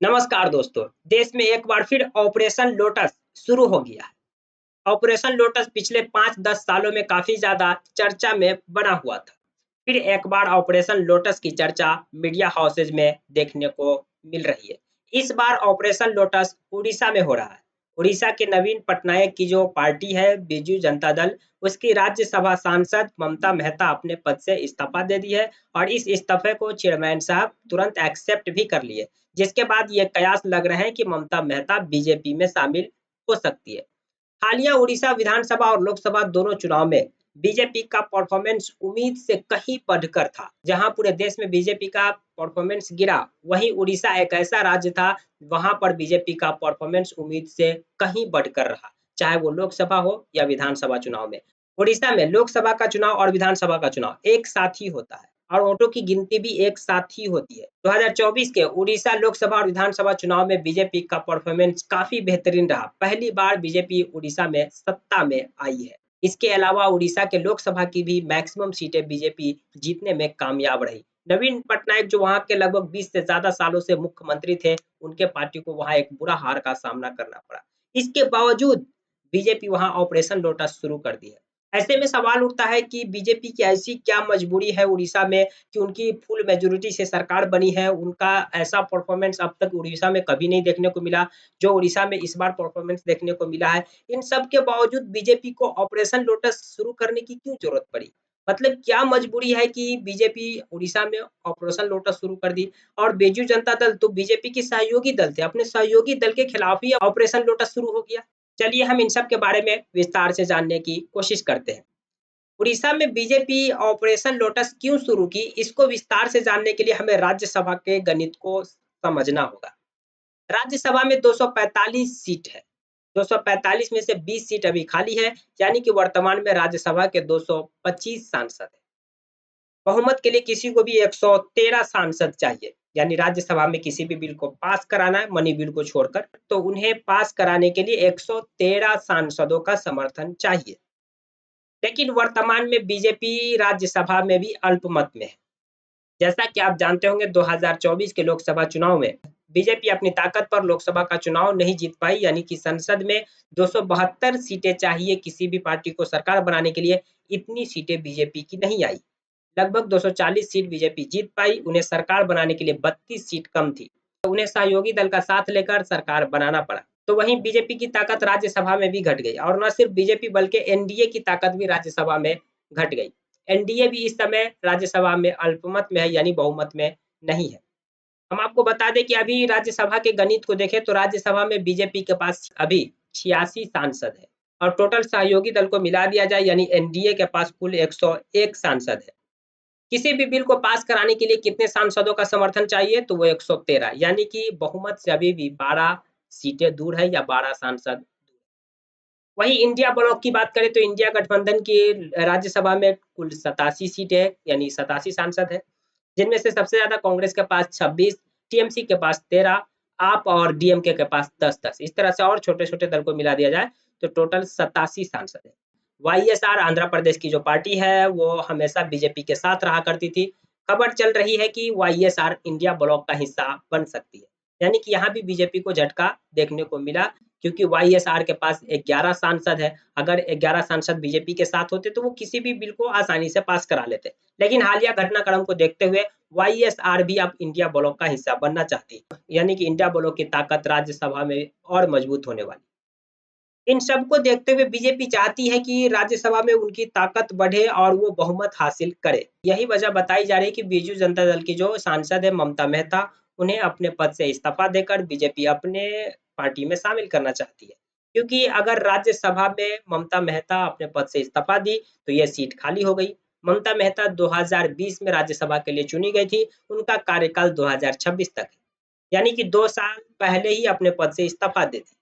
नमस्कार दोस्तों, देश में एक बार फिर ऑपरेशन लोटस शुरू हो गया है। ऑपरेशन लोटस पिछले 5-10 सालों में काफी ज्यादा चर्चा में बना हुआ था। फिर एक बार ऑपरेशन लोटस की चर्चा मीडिया हाउसेज में देखने को मिल रही है। इस बार ऑपरेशन लोटस उड़ीसा में हो रहा है। उड़ीसा के नवीन पटनायक की जो पार्टी है बीजू जनता दल, उसकी राज्यसभा सांसद ममता मेहता अपने पद से इस्तीफा दे दी है और इस इस्तीफे को चेयरमैन साहब तुरंत एक्सेप्ट भी कर लिए। जिसके बाद ये कयास लग रहे हैं कि ममता मेहता बीजेपी में शामिल हो सकती है। हालिया उड़ीसा विधानसभा और लोकसभा दोनों चुनाव में बीजेपी का परफॉर्मेंस उम्मीद से कहीं बढ़कर था। जहां पूरे देश में बीजेपी का परफॉर्मेंस गिरा, वहीं उड़ीसा एक ऐसा राज्य था वहां पर बीजेपी का परफॉर्मेंस उम्मीद से कहीं बढ़कर रहा, चाहे वो लोकसभा हो या विधानसभा चुनाव में। उड़ीसा में लोकसभा का चुनाव और विधानसभा का चुनाव एक साथ ही होता है और वोटों की गिनती भी एक साथ ही होती है। 2024 के उड़ीसा लोकसभा और विधानसभा चुनाव में बीजेपी का परफॉर्मेंस काफी बेहतरीन रहा। पहली बार बीजेपी उड़ीसा में सत्ता में आई है। इसके अलावा उड़ीसा के लोकसभा की भी मैक्सिमम सीटें बीजेपी जीतने में कामयाब रही। नवीन पटनायक जो वहां के लगभग 20 से ज्यादा सालों से मुख्यमंत्री थे, उनके पार्टी को वहां एक बुरा हार का सामना करना पड़ा। इसके बावजूद बीजेपी वहां ऑपरेशन लोटस शुरू कर दी है। ऐसे में सवाल उठता है कि बीजेपी की ऐसी क्या मजबूरी है उड़ीसा में कि उनकी फुल मेजॉरिटी से सरकार बनी है। उनका ऐसा परफॉर्मेंस अब तक उड़ीसा में कभी नहीं देखने को मिला, जो उड़ीसा में इस बार परफॉर्मेंस देखने को मिला है। इन सब के बावजूद बीजेपी को ऑपरेशन लोटस शुरू करने की क्यों जरूरत पड़ी? मतलब क्या मजबूरी है कि बीजेपी उड़ीसा में ऑपरेशन लोटस शुरू कर दी? और बीजू जनता दल तो बीजेपी की सहयोगी दल थे, अपने सहयोगी दल के खिलाफ ही ऑपरेशन लोटस शुरू हो गया। चलिए हम इन सब के बारे में विस्तार से जानने की कोशिश करते हैं। उड़ीसा में बीजेपी ऑपरेशन लोटस क्यों शुरू की, इसको विस्तार से जानने के लिए हमें राज्यसभा के गणित को समझना होगा। राज्यसभा में 245 सीट है। 245 में से 20 सीट अभी खाली है, यानी कि वर्तमान में राज्यसभा के 225 सांसद हैं। बहुमत के लिए किसी को भी 113 सांसद चाहिए, यानी राज्यसभा में किसी भी बिल को पास कराना है, मनी बिल को छोड़कर, तो उन्हें पास कराने के लिए 113 सांसदों का समर्थन चाहिए। लेकिन वर्तमान में बीजेपी राज्यसभा में भी अल्पमत में है। जैसा कि आप जानते होंगे 2024 के लोकसभा चुनाव में बीजेपी अपनी ताकत पर लोकसभा का चुनाव नहीं जीत पाई, यानी कि संसद में 272 सीटें चाहिए किसी भी पार्टी को सरकार बनाने के लिए, इतनी सीटें बीजेपी की नहीं आई। लगभग 240 सीट बीजेपी जीत पाई, उन्हें सरकार बनाने के लिए 32 सीट कम थी, तो उन्हें सहयोगी दल का साथ लेकर सरकार बनाना पड़ा। तो वहीं बीजेपी की ताकत राज्यसभा में भी घट गई और न सिर्फ बीजेपी बल्कि एनडीए की ताकत भी राज्यसभा में घट गई। एनडीए भी इस समय राज्यसभा में अल्पमत में है, यानी बहुमत में नहीं है। हम आपको बता दें कि अभी राज्यसभा के गणित को देखें तो राज्यसभा में बीजेपी के पास अभी 86 सांसद है और टोटल सहयोगी दल को मिला दिया जाए यानी एनडीए के पास कुल 101 सांसद है। किसी भी बिल को पास कराने के लिए कितने सांसदों का समर्थन चाहिए, तो वो 113, यानी कि बहुमत से अभी भी 12 सीटें दूर है या 12 सांसद। वहीं इंडिया ब्लॉक की बात करें तो इंडिया गठबंधन की राज्यसभा में कुल 87 सीटें है, यानी 87 सांसद है, जिनमें से सबसे ज्यादा कांग्रेस के पास 26, टीएमसी के पास 13, आप और डीएमके के पास 10-10। इस तरह से और छोटे-छोटे दल को मिला दिया जाए तो टोटल 87 सांसद है। वाईएसआर आंध्र प्रदेश की जो पार्टी है वो हमेशा बीजेपी के साथ रहा करती थी। खबर चल रही है कि वाईएसआर इंडिया ब्लॉक का हिस्सा बन सकती है, यानी कि यहाँ भी बीजेपी को झटका देखने को मिला, क्योंकि वाईएसआर के पास 11 सांसद है। अगर 11 सांसद बीजेपी के साथ होते तो वो किसी भी बिल को आसानी से पास करा लेते। लेकिन हालिया घटनाक्रम को देखते हुए वाईएसआर भी अब इंडिया ब्लॉक का हिस्सा बनना चाहती है, यानी कि इंडिया ब्लॉक की ताकत राज्यसभा में और मजबूत होने वाली। इन सब को देखते हुए बीजेपी चाहती है कि राज्यसभा में उनकी ताकत बढ़े और वो बहुमत हासिल करे। यही वजह बताई जा रही है कि बीजू जनता दल की जो सांसद है ममता मेहता, उन्हें अपने पद से इस्तीफा देकर बीजेपी अपने पार्टी में शामिल करना चाहती है। क्योंकि अगर राज्यसभा में ममता मेहता अपने पद से इस्तीफा दी तो ये सीट खाली हो गई। ममता मेहता 2020 में राज्यसभा के लिए चुनी गई थी, उनका कार्यकाल 2026 तक है, यानी कि 2 साल पहले ही अपने पद से इस्तीफा दे दी।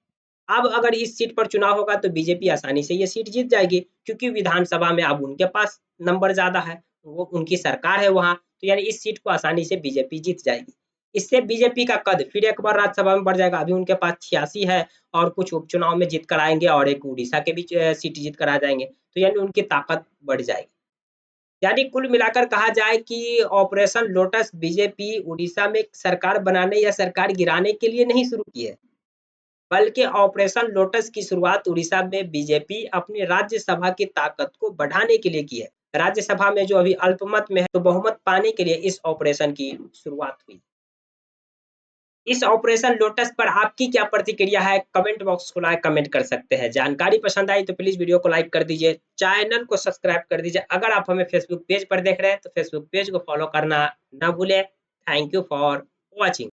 अब अगर इस सीट पर चुनाव होगा तो बीजेपी आसानी से ये सीट जीत जाएगी, क्योंकि विधानसभा में अब उनके पास नंबर ज्यादा है, वो उनकी सरकार है वहां, तो यानी इस सीट को आसानी से बीजेपी जीत जाएगी। इससे बीजेपी का कद फिर एक बार राज्यसभा में बढ़ जाएगा। अभी उनके पास 86 है और कुछ उपचुनाव में जीत कर आएंगे और एक उड़ीसा के भी सीट जीत कर आ जाएंगे, तो यानी उनकी ताकत बढ़ जाएगी। यानी कुल मिलाकर कहा जाए कि ऑपरेशन लोटस बीजेपी उड़ीसा में सरकार बनाने या सरकार गिराने के लिए नहीं शुरू की है, बल्कि ऑपरेशन लोटस की शुरुआत उड़ीसा में बीजेपी अपनी राज्यसभा की ताकत को बढ़ाने के लिए की है। राज्यसभा में जो अभी अल्पमत में है, तो बहुमत पाने के लिए इस ऑपरेशन की शुरुआत हुई। इस ऑपरेशन लोटस पर आपकी क्या प्रतिक्रिया है? कमेंट बॉक्स खुला है, कमेंट कर सकते हैं। जानकारी पसंद आई तो प्लीज वीडियो को लाइक कर दीजिए, चैनल को सब्सक्राइब कर दीजिए। अगर आप हमें फेसबुक पेज पर देख रहे हैं तो फेसबुक पेज को फॉलो करना ना भूलें। Thank you for watching.